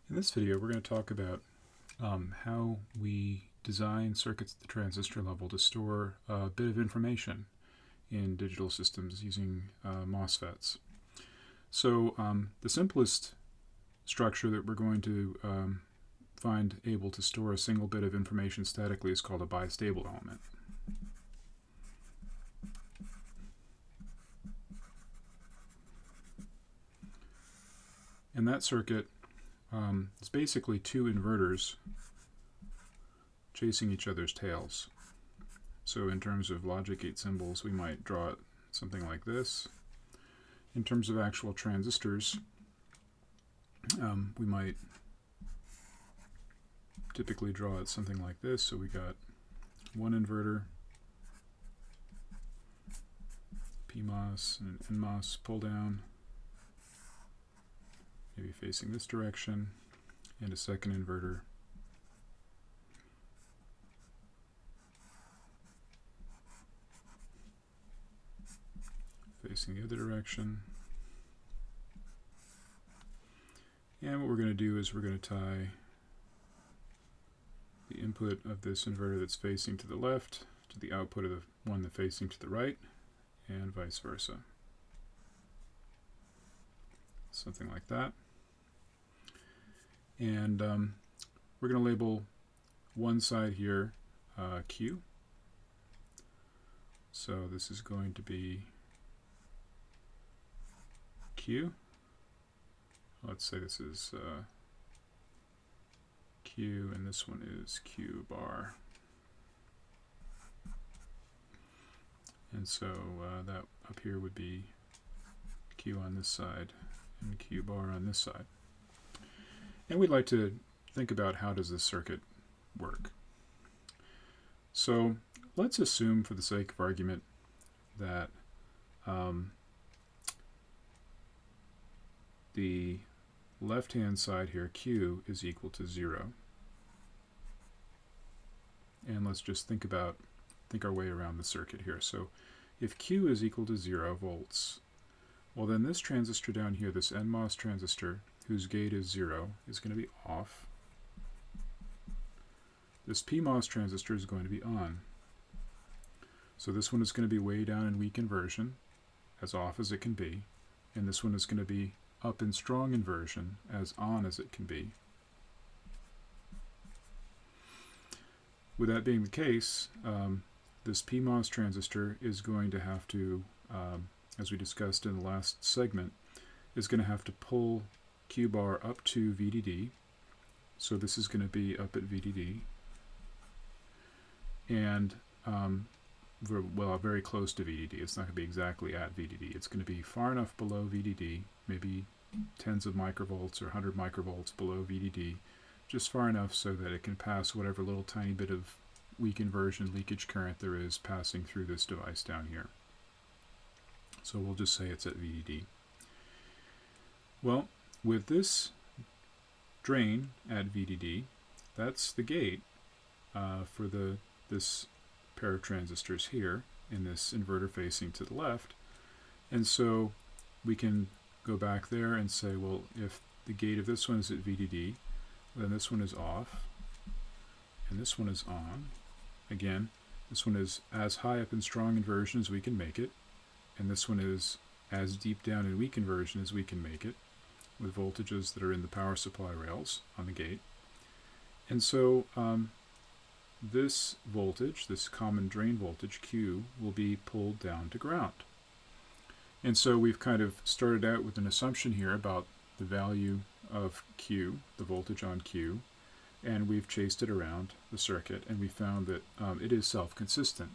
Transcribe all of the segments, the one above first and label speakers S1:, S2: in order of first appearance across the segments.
S1: In this video, we're going to talk about how we design circuits at the transistor level to store a bit of information in digital systems using MOSFETs. So the simplest structure that we're going to find able to store a single bit of information statically is called a bistable element. And that circuit is basically two inverters chasing each other's tails. So in terms of logic gate symbols, we might draw it something like this. In terms of actual transistors, we might typically draw it something like this. So we got one inverter, PMOS and NMOS pull down, maybe facing this direction, and a second inverter facing the other direction. And what we're going to do is we're going to tie the input of this inverter that's facing to the left to the output of the one that's facing to the right, and vice versa. Something like that. And we're going to label one side here Q. So this is going to be Q. Let's say this is Q, and this one is Q bar. And so that up here would be Q on this side and Q bar on this side. And we'd like to think about how does this circuit work. So let's assume, for the sake of argument, that the left-hand side here, Q, is equal to 0. And let's just think our way around the circuit here. So if Q is equal to 0 volts, well then this transistor down here, this NMOS transistor, whose gate is 0, is going to be off. This PMOS transistor is going to be on. So this one is going to be way down in weak inversion, as off as it can be, and this one is going to be up in strong inversion, as on as it can be. With that being the case, this PMOS transistor is going to have to, as we discussed in the last segment, is going to have to pull Q bar up to VDD. So this is going to be up at VDD. And very close to VDD. It's not going to be exactly at VDD. It's going to be far enough below VDD, maybe tens of microvolts or 100 microvolts below VDD, just far enough so that it can pass whatever little tiny bit of weak inversion leakage current there is passing through this device down here. So we'll just say it's at VDD. Well, with this drain at VDD, that's the gate for this pair of transistors here in this inverter facing to the left. And so we can go back there and say, well, if the gate of this one is at VDD, then this one is off, and this one is on. Again, this one is as high up in strong inversion as we can make it, and this one is as deep down in weak inversion as we can make it, with voltages that are in the power supply rails on the gate. And so this voltage, this common drain voltage, Q, will be pulled down to ground. And so we've kind of started out with an assumption here about the value of Q, the voltage on Q, and we've chased it around the circuit, and we found that it is self-consistent.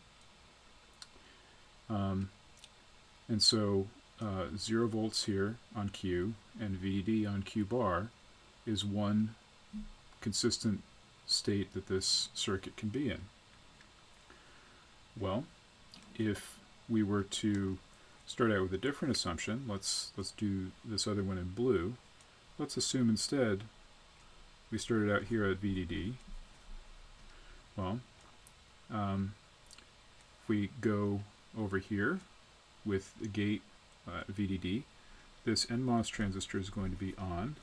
S1: And so 0 volts here on Q and VDD on Q bar is one consistent state that this circuit can be in. Well, if we were to start out with a different assumption, let's do this other one in blue. Let's assume instead we started out here at VDD. Well, if we go over here with the gate VDD, this NMOS transistor is going to be on,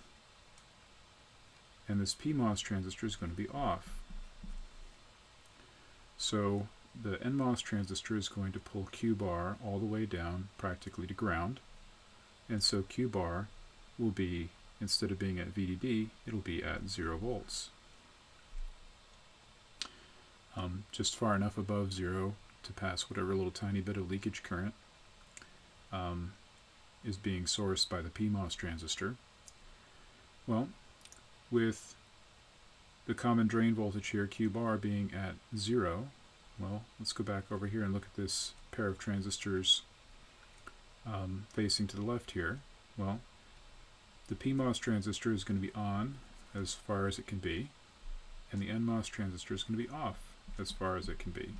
S1: and this PMOS transistor is going to be off. So the NMOS transistor is going to pull Q bar all the way down practically to ground, and so Q bar will be, instead of being at VDD, it'll be at 0 volts. Just far enough above 0 to pass whatever little tiny bit of leakage current is being sourced by the PMOS transistor. Well, with the common drain voltage here, Q bar, being at 0, well, let's go back over here and look at this pair of transistors facing to the left here. Well, the PMOS transistor is going to be on as far as it can be, and the NMOS transistor is going to be off as far as it can be.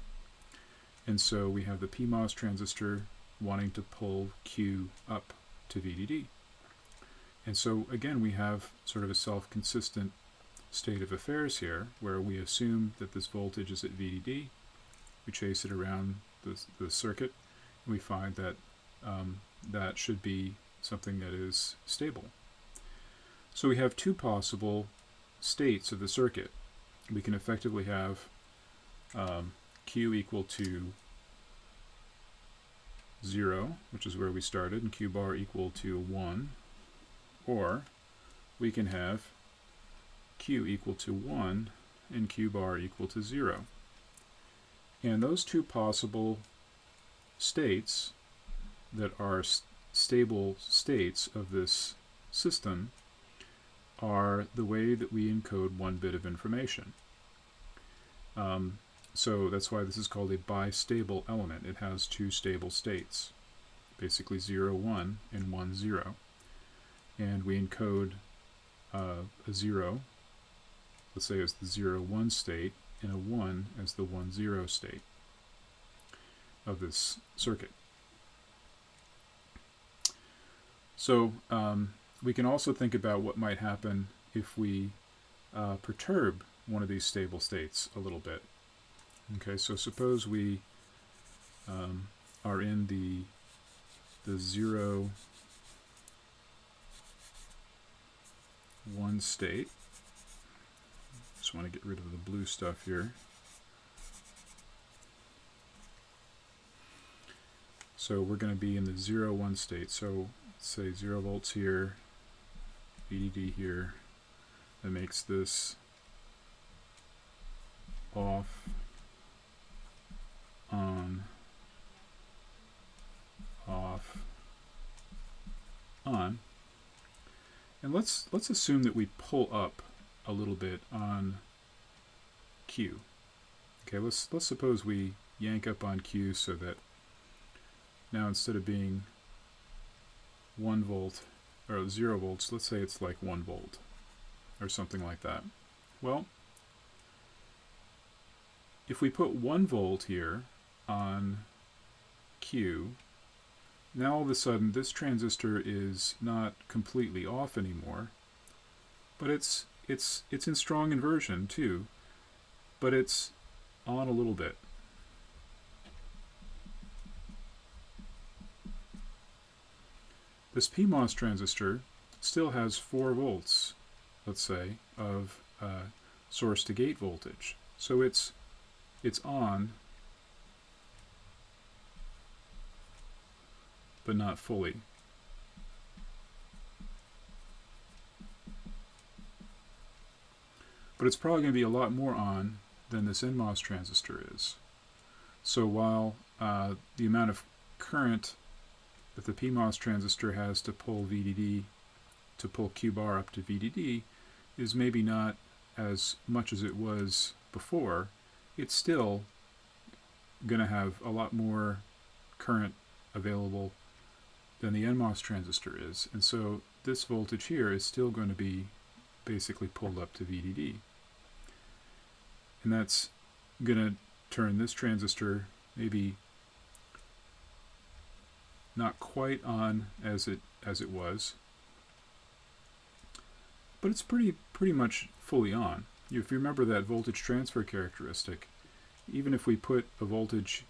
S1: And so we have the PMOS transistor wanting to pull Q up to VDD. And so again, we have sort of a self-consistent state of affairs here, where we assume that this voltage is at VDD, we chase it around the circuit, and we find that that should be something that is stable. So we have two possible states of the circuit. We can effectively have Q equal to 0, which is where we started, and Q bar equal to 1, or we can have Q equal to 1 and Q bar equal to 0. And those two possible states that are stable states of this system are the way that we encode one bit of information. So that's why this is called a bistable element. It has two stable states, basically 0, 1 and 1, 0. And we encode a 0, let's say, as the 0, 1 state, and a 1 as the 1, 0 state of this circuit. So we can also think about what might happen if we perturb one of these stable states a little bit. Okay, so suppose we are in the 0, 1 state. Just want to get rid of the blue stuff here. So we're going to be in the 0, 1 state. So let's say 0 volts here, VDD here. That makes this off, on, off, on. And let's assume that we pull up a little bit on Q. Okay, let's suppose we yank up on Q so that now instead of being 1 volt or 0 volts, let's say it's like 1 volt or something like that. Well, if we put 1 volt here on Q, now all of a sudden this transistor is not completely off anymore, but it's in strong inversion too, but it's on a little bit. This PMOS transistor still has 4 volts, let's say, of source to gate voltage. So it's on, but not fully. But it's probably going to be a lot more on than this NMOS transistor is. So while the amount of current that the PMOS transistor has to pull VDD, to pull Q bar up to VDD, is maybe not as much as it was before, it's still going to have a lot more current available than the NMOS transistor is. And so this voltage here is still going to be basically pulled up to VDD. And that's going to turn this transistor maybe not quite on as it was, but it's pretty much fully on. If you remember that voltage transfer characteristic, even if we put a voltage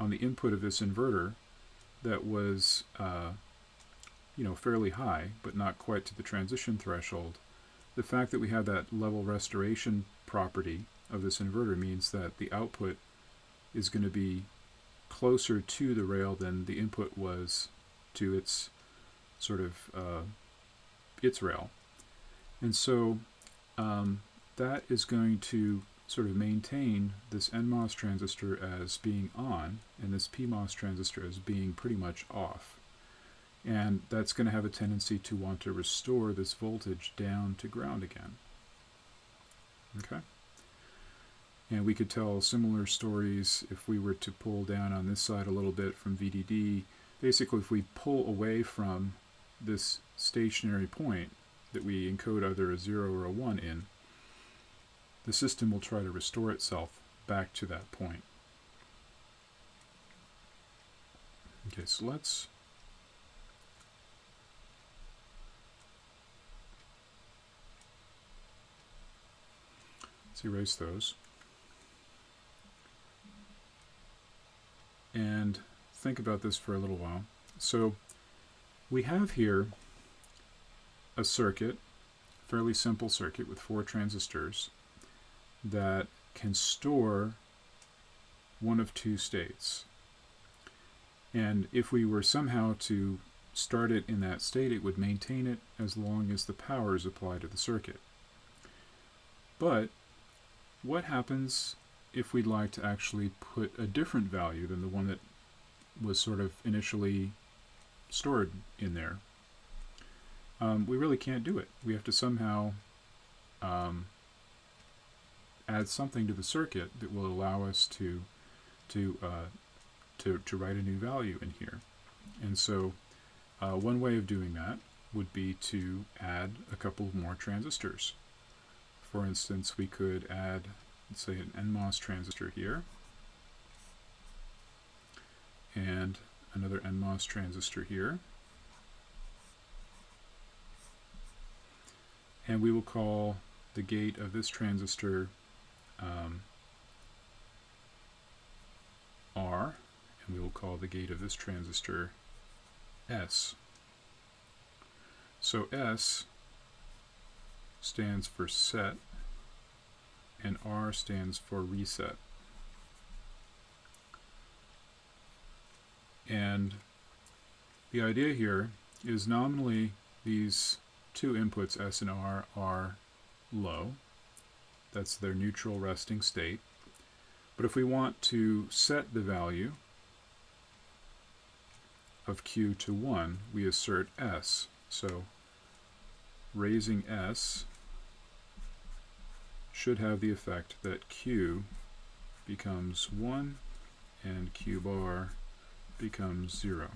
S1: on the input of this inverter that was fairly high, but not quite to the transition threshold, the fact that we have that level restoration property of this inverter means that the output is going to be closer to the rail than the input was to its sort of its rail. And so that is going to sort of maintain this NMOS transistor as being on and this PMOS transistor as being pretty much off. And that's going to have a tendency to want to restore this voltage down to ground again. Okay? And we could tell similar stories if we were to pull down on this side a little bit from VDD. Basically, if we pull away from this stationary point that we encode either a 0 or a 1 in, the system will try to restore itself back to that point. Okay, so let's erase those. And think about this for a little while. So we have here a circuit, fairly simple circuit with 4 transistors that can store one of 2 states. And if we were somehow to start it in that state, it would maintain it as long as the power is applied to the circuit. But what happens if we'd like to actually put a different value than the one that was sort of initially stored in there? We really can't do it. We have to somehow add something to the circuit that will allow us to write a new value in here. And so one way of doing that would be to add a couple more transistors. For instance, we could add, let's say, an NMOS transistor here, and another NMOS transistor here, and we will call the gate of this transistor R, and we will call the gate of this transistor S. So S stands for set, and R stands for reset. And the idea here is nominally these 2 inputs, S and R, are low. That's their neutral resting state. But if we want to set the value of Q to 1, we assert S. So raising S should have the effect that Q becomes 1 and Q bar becomes 0.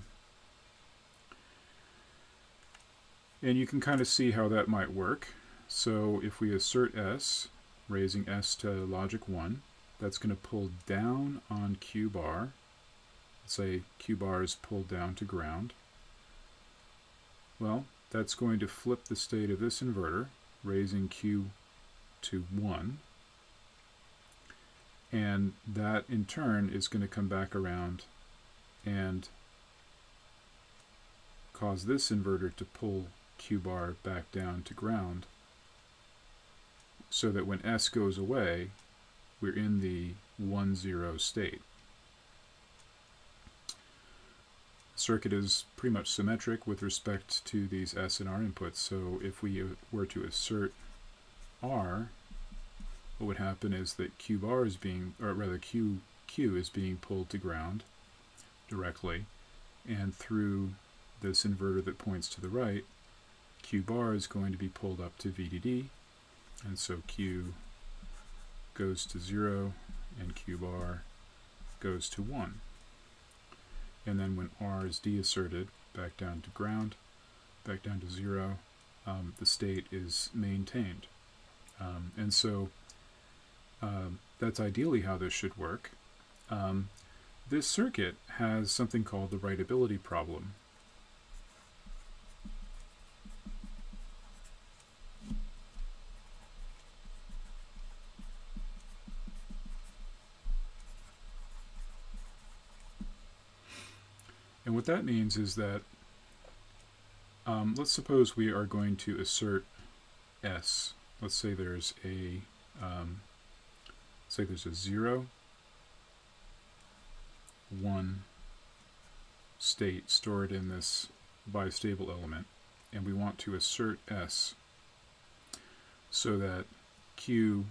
S1: And you can kind of see how that might work. So if we assert S, raising S to logic 1, that's going to pull down on Q bar. Let's say Q bar is pulled down to ground. Well, that's going to flip the state of this inverter, raising Q to 1. And that in turn is going to come back around and cause this inverter to pull Q bar back down to ground, so that when S goes away, we're in the 1-0 state. The circuit is pretty much symmetric with respect to these S and R inputs, so if we were to assert R, what would happen is that Q bar is being, or rather Q is being pulled to ground directly, and through this inverter that points to the right, Q bar is going to be pulled up to VDD, and so Q goes to 0 and Q bar goes to 1. And then when R is deasserted back down to ground, back down to 0, the state is maintained. And so that's ideally how this should work. This circuit has something called the writability problem. And what that means is that let's suppose we are going to assert S. Let's say there's a 0, 1 state stored in this bistable element, and we want to assert S so that Q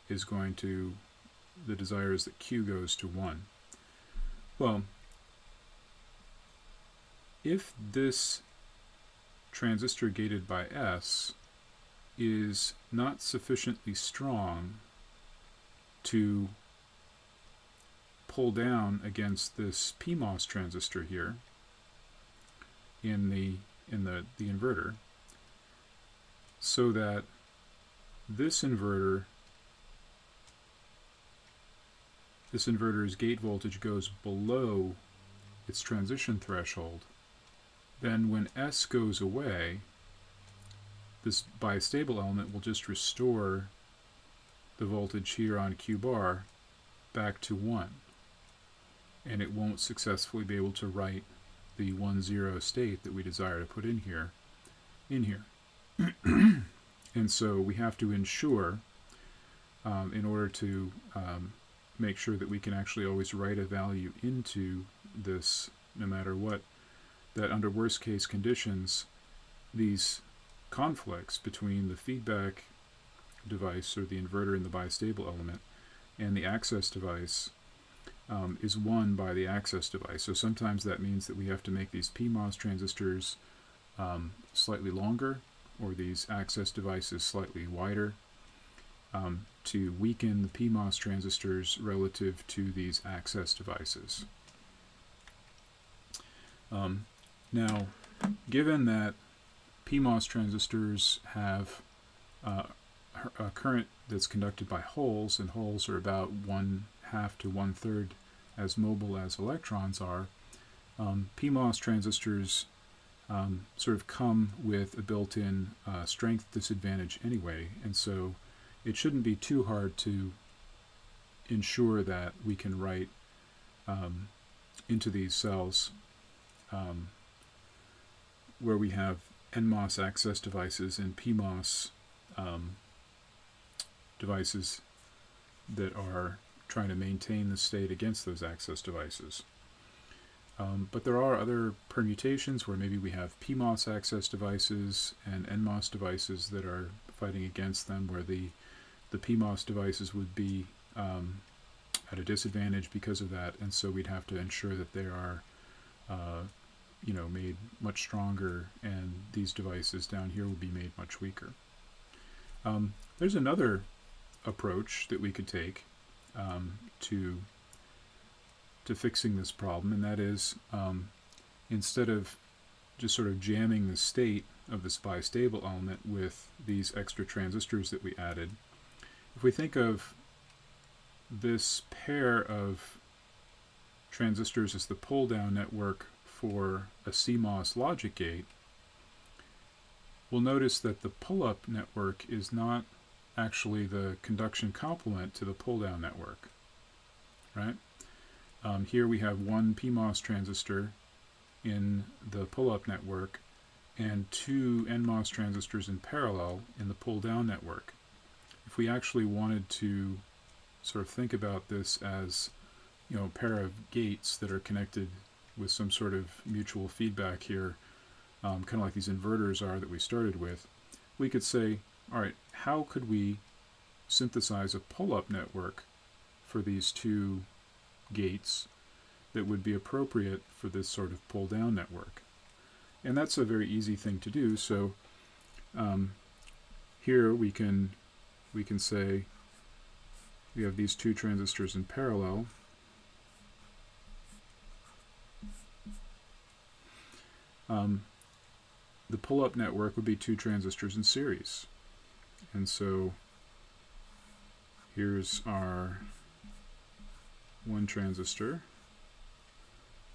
S1: is going to, the desire is that Q goes to 1. Well, if this transistor gated by S is not sufficiently strong to pull down against this PMOS transistor here in the inverter, so that this inverter's gate voltage goes below its transition threshold, then when S goes away, this bistable element will just restore the voltage here on Q bar back to 1, and it won't successfully be able to write the 1-0 state that we desire to put in here. And so we have to ensure, in order to make sure that we can actually always write a value into this no matter what, that under worst case conditions, these conflicts between the feedback device, or the inverter in the bistable element, and the access device is won by the access device. So sometimes that means that we have to make these PMOS transistors slightly longer, or these access devices slightly wider, to weaken the PMOS transistors relative to these access devices. Now, given that PMOS transistors have a current that's conducted by holes, and holes are about 1/2 to 1/3 as mobile as electrons are, PMOS transistors sort of come with a built-in strength disadvantage anyway, and so it shouldn't be too hard to ensure that we can write into these cells where we have NMOS access devices and PMOS devices that are trying to maintain the state against those access devices. But there are other permutations where maybe we have PMOS access devices and NMOS devices that are fighting against them, where the PMOS devices would be at a disadvantage because of that, and so we'd have to ensure that they are made much stronger, and these devices down here will be made much weaker. There's another approach that we could take to fixing this problem, and that is, instead of just sort of jamming the state of this bistable element with these extra transistors that we added, if we think of this pair of transistors as the pull-down network for a CMOS logic gate, we'll notice that the pull-up network is not actually the conduction complement to the pull-down network, right? Here we have one PMOS transistor in the pull-up network and two NMOS transistors in parallel in the pull-down network. If we actually wanted to sort of think about this as, a pair of gates that are connected with some sort of mutual feedback here, kind of like these inverters are that we started with, we could say, all right, how could we synthesize a pull-up network for these two gates that would be appropriate for this sort of pull-down network? And that's a very easy thing to do. So here we can say we have these two transistors in parallel. The pull-up network would be two transistors in series. And so here's our one transistor,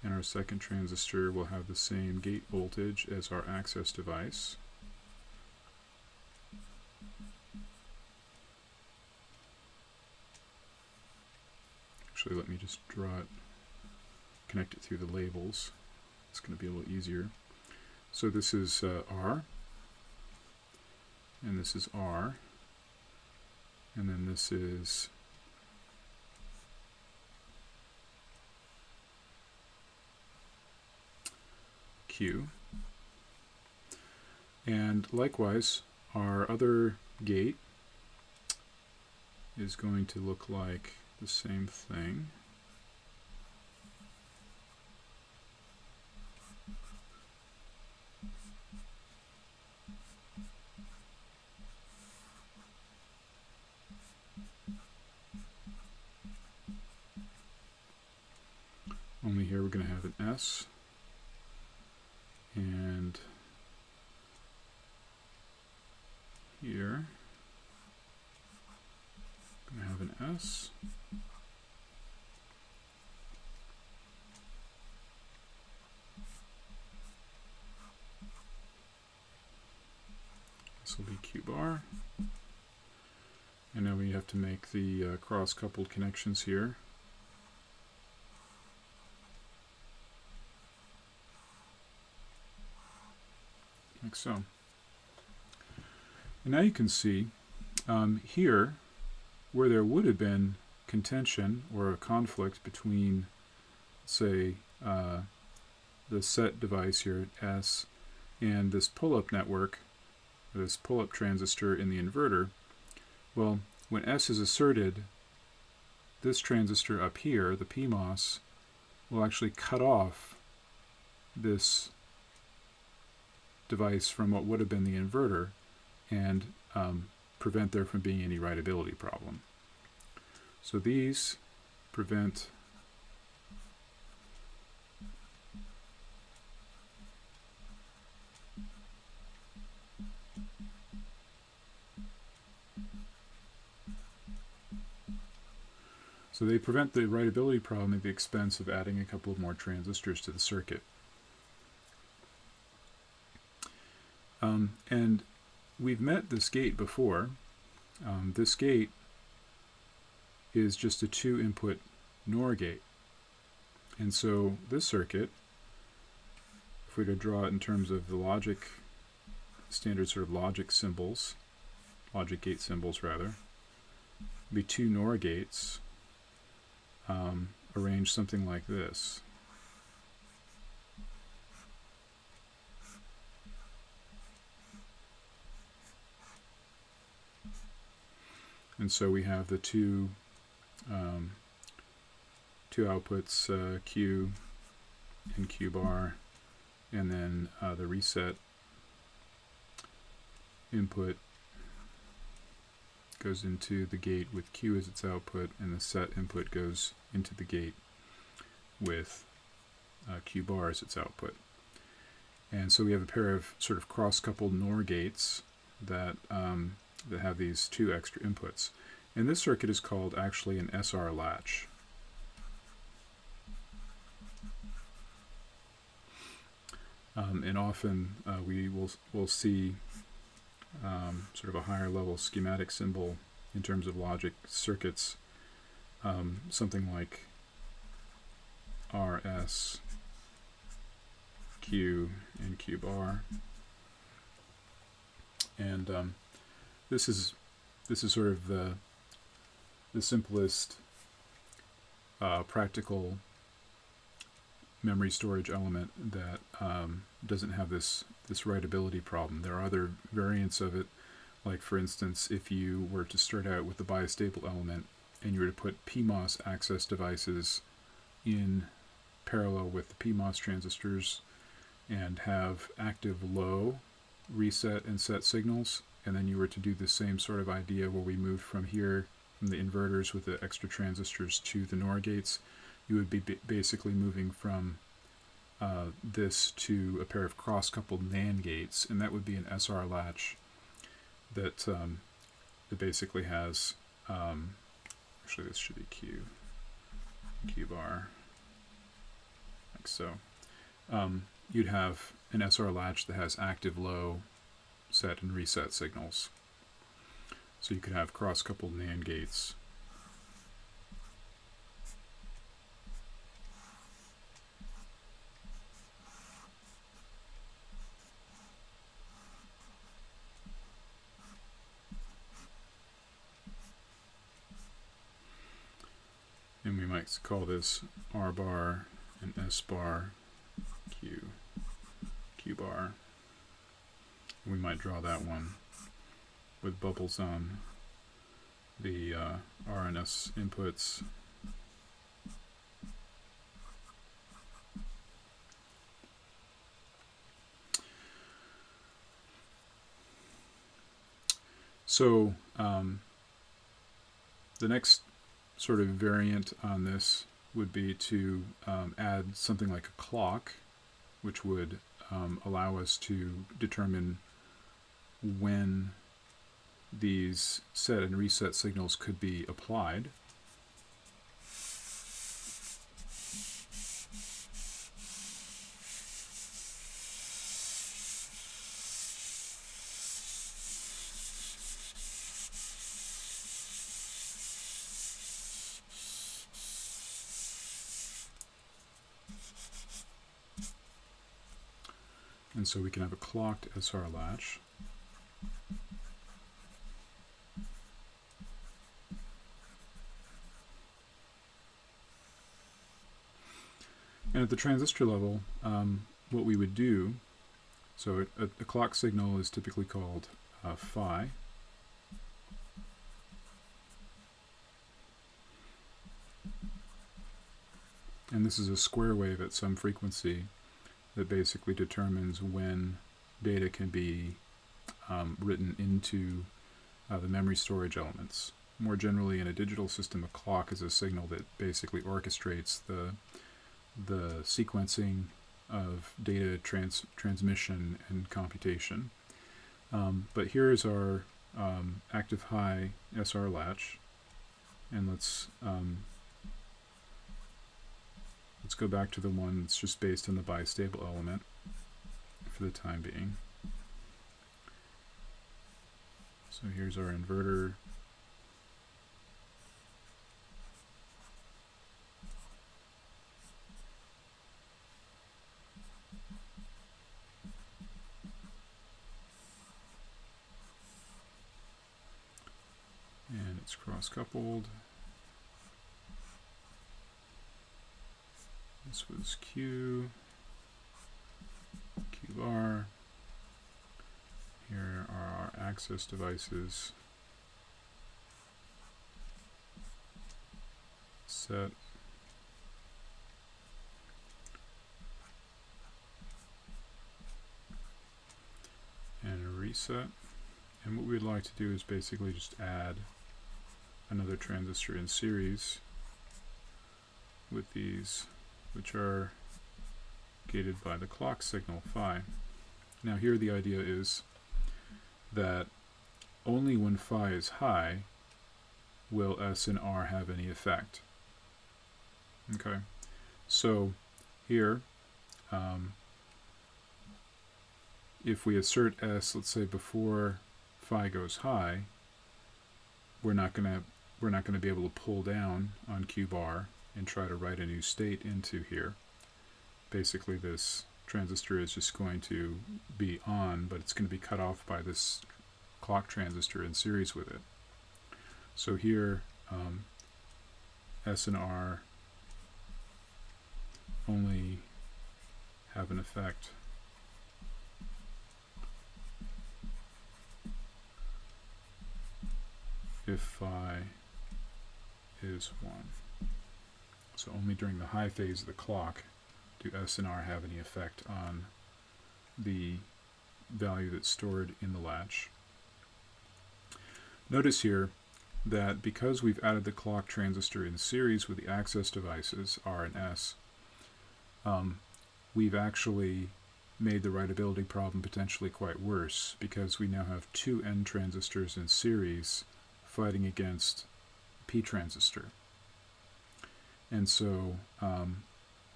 S1: and our second transistor will have the same gate voltage as our access device. Actually, let me just draw it, connect it through the labels. It's going to be a little easier. So this is R, and this is R, and then this is Q. And likewise, our other gate is going to look like the same thing. Only here we're going to have an S, and here we're going to have an S, this will be Q bar, and now we have to make the cross-coupled connections here. Like so. And now you can see here where there would have been contention or a conflict between, say, the set device here at S and this pull-up network, this pull-up transistor in the inverter. Well, when S is asserted, this transistor up here, the PMOS, will actually cut off this device from what would have been the inverter and prevent there from being any writability problem. So these prevent the writability problem at the expense of adding a couple of more transistors to the circuit. And we've met this gate before. This gate is just a 2-input NOR gate. And so this circuit, if we were to draw it in terms of the logic, standard sort of logic symbols, logic gate symbols rather, would be 2 NOR gates arranged something like this. And so we have the two outputs, Q and Q bar, and then the reset input goes into the gate with Q as its output, and the set input goes into the gate with Q bar as its output. And so we have a pair of sort of cross-coupled NOR gates that that have these 2 extra inputs. And this circuit is called actually an SR latch. And often we will see sort of a higher level schematic symbol in terms of logic circuits, something like RS, Q, and Q bar. And this is sort of the simplest practical memory storage element that doesn't have this writability problem. There are other variants of it, like for instance, if you were to start out with the bistable element and you were to put PMOS access devices in parallel with the PMOS transistors and have active low reset and set signals, and then you were to do the same sort of idea where we moved from here, from the inverters with the extra transistors to the NOR gates, you would be basically moving from this to a pair of cross-coupled NAND gates, and that would be an SR latch that that basically has, actually this should be Q bar, like so. You'd have an SR latch that has active low, set and reset signals. So you could have cross-coupled NAND gates. let's call this R bar and S bar, Q bar. We might draw that one with bubbles on the R and S inputs. So the next sort of variant on this would be to add something like a clock, which would allow us to determine when these set and reset signals could be applied. And so we can have a clocked SR latch. And at the transistor level, what we would do, so a clock signal is typically called phi. And this is a square wave at some frequency that basically determines when data can be written into the memory storage elements. More generally, in a digital system, a clock is a signal that basically orchestrates the sequencing of data transmission and computation. But here is our active high SR latch, and let's go back to the one that's just based on the bistable element for the time being. So here's our inverter. And it's cross-coupled. This was Q bar. Here are our access devices. Set. And a reset. And what we'd like to do is basically just add another transistor in series with these, which are gated by the clock signal phi. Now here the idea is that only when phi is high will S and R have any effect. Okay, so here if we assert S, let's say before phi goes high, we're not going to be able to pull down on Q bar and try to write a new state into here. Basically this transistor is just going to be on, but it's going to be cut off by this clock transistor in series with it. So here S and R only have an effect if phi is 1. So only during the high phase of the clock do S and R have any effect on the value that's stored in the latch. Notice here that because we've added the clock transistor in series with the access devices, R and S, we've actually made the writability problem potentially quite worse, because we now have two N transistors in series fighting against P transistor. And so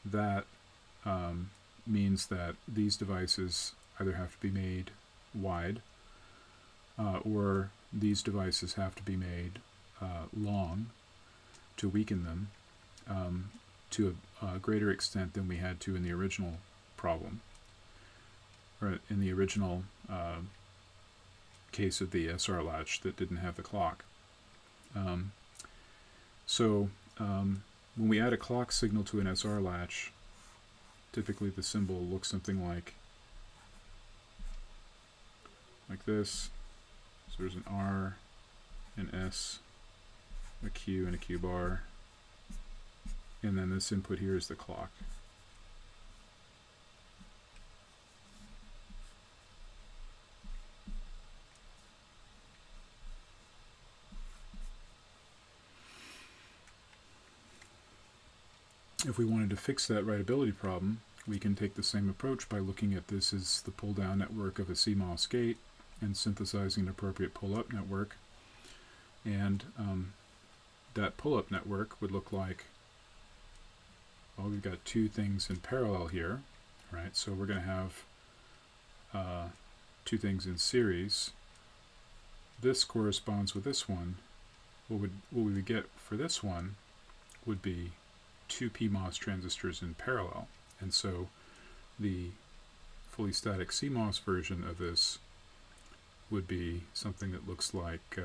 S1: that means that these devices either have to be made wide or these devices have to be made long to weaken them to a greater extent than we had to in the original problem, or in the original case of the SR latch that didn't have the clock. when we add a clock signal to an SR latch, typically the symbol looks something like this. So there's an R, an S, a Q, and a Q bar, and then this input here is the clock. If we wanted to fix that writability problem, we can take the same approach by looking at this as the pull-down network of a CMOS gate and synthesizing an appropriate pull-up network. And that pull-up network would look like, well, we've got two things in parallel here, right? So we're going to have two things in series. This corresponds with this one. What we would get for this one would be two PMOS transistors in parallel. And so the fully static CMOS version of this would be something that looks like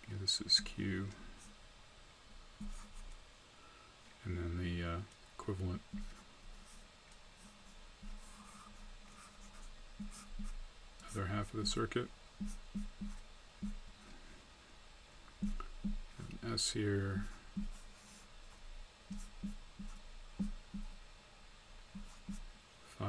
S1: yeah, this is Q, and then the equivalent other half of the circuit. An S here, phi,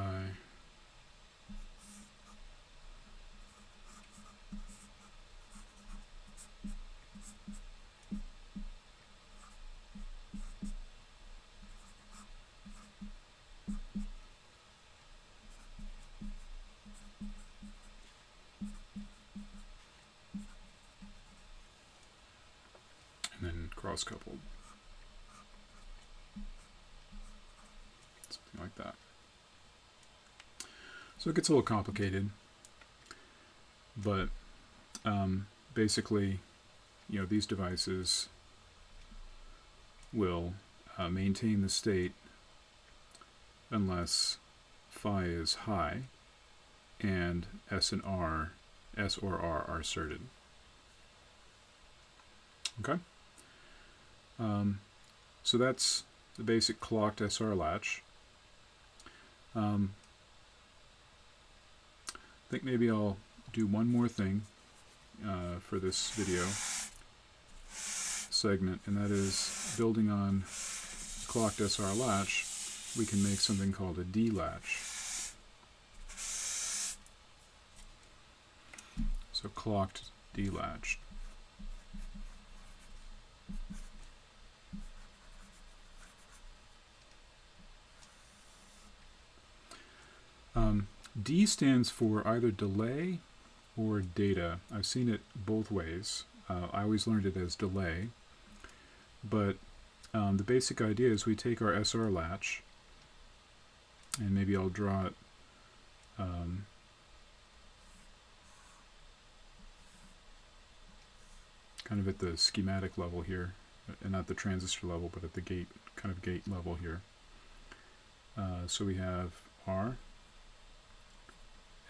S1: and then cross-coupled. Something like that. So it gets a little complicated, but basically, you know, these devices will maintain the state unless phi is high and S or R are asserted. Okay? So that's the basic clocked SR latch. I think maybe I'll do one more thing for this video segment, and that is building on clocked SR latch, we can make something called a D latch. So clocked D latch. D stands for either delay or data. I've seen it both ways. I always learned it as delay, but the basic idea is we take our SR latch, and maybe I'll draw it kind of at the schematic level here, and not the transistor level, but at the gate, kind of gate level here. So we have R,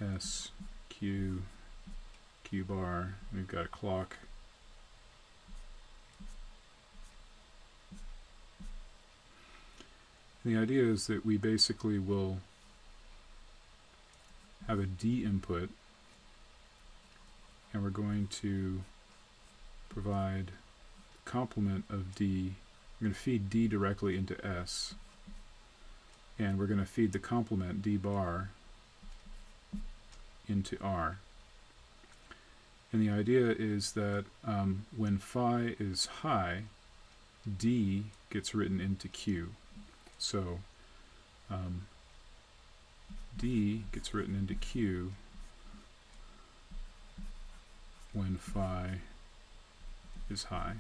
S1: S, Q, Q bar, we've got a clock. The idea is that we basically will have a D input, and we're going to provide complement of D. We're going to feed D directly into S, and we're going to feed the complement D bar into R. And the idea is that when phi is high, D gets written into Q. So D gets written into Q when phi is high.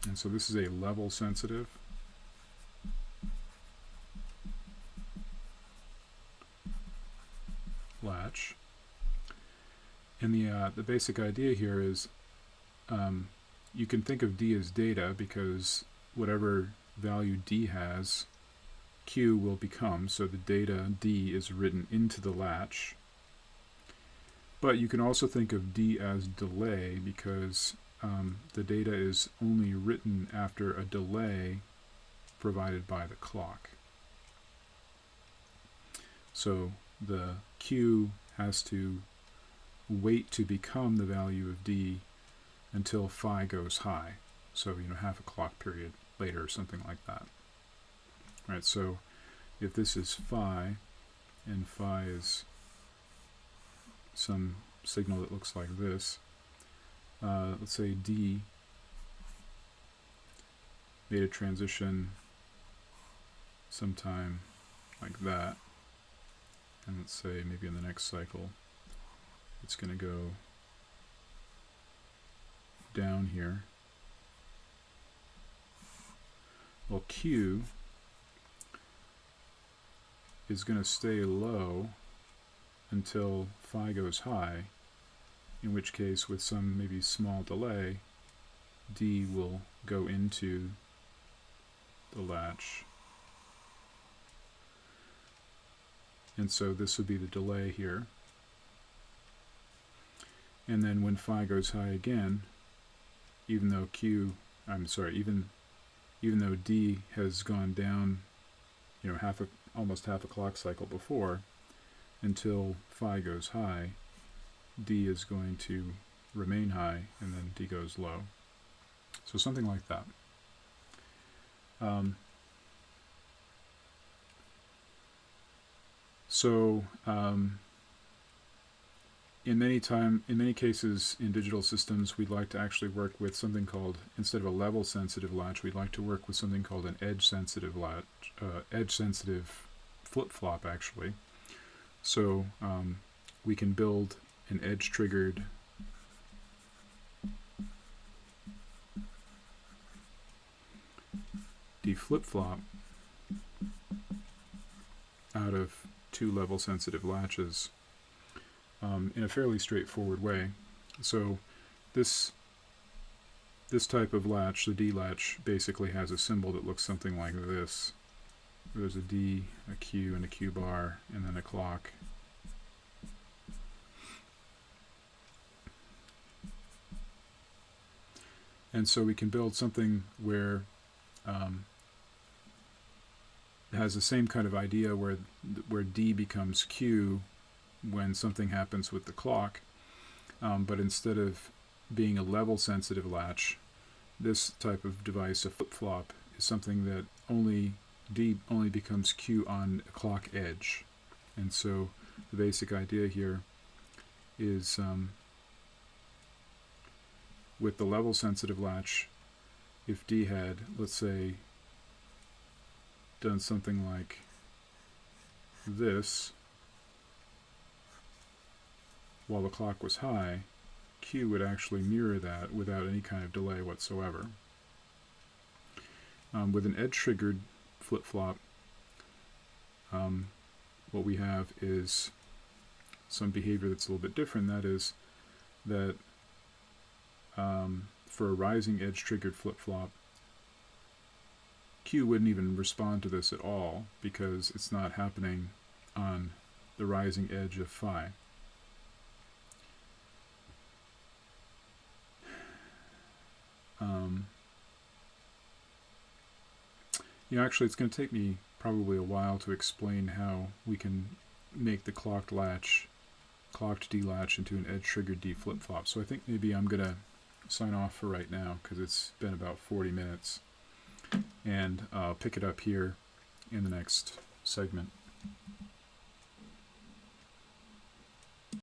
S1: And so this is a level sensitive latch. And the basic idea here is you can think of D as data, because whatever value D has, Q will become, so the data D is written into the latch. But you can also think of D as delay, because the data is only written after a delay provided by the clock. So the Q has to wait to become the value of D until phi goes high. So, half a clock period later or something like that. Right, so if this is phi, and phi is some signal that looks like this, let's say D made a transition sometime like that, and let's say maybe in the next cycle it's going to go down here. Well, Q is going to stay low until phi goes high, in which case, with some maybe small delay, D will go into the latch. And so this would be the delay here. And then when phi goes high again, even though even though D has gone down, almost half a clock cycle before, until phi goes high, D is going to remain high, and then D goes low. So something like that. In many cases in digital systems, we'd like to actually work with something called, instead of a level sensitive latch, we'd like to work with something called an edge sensitive latch, edge sensitive flip-flop actually. So we can build an edge triggered D flip-flop out of two level sensitive latches in a fairly straightforward way. So this type of latch, the D latch, basically has a symbol that looks something like this. There's a D, a Q, and a Q bar, and then a clock. And so we can build something where it has the same kind of idea where D becomes Q when something happens with the clock, but instead of being a level sensitive latch, this type of device, a flip-flop, is something that D only becomes Q on a clock edge. And so the basic idea here is with the level sensitive latch, if D had, let's say, done something like this while the clock was high, Q would actually mirror that without any kind of delay whatsoever. With an edge-triggered flip-flop, what we have is some behavior that's a little bit different. That is that for a rising edge-triggered flip-flop, Q wouldn't even respond to this at all because it's not happening on the rising edge of phi. Actually, it's going to take me probably a while to explain how we can make the clocked D latch into an edge-triggered D flip-flop. So I think maybe I'm going to sign off for right now because it's been about 40 minutes. And I'll pick it up here in the next segment.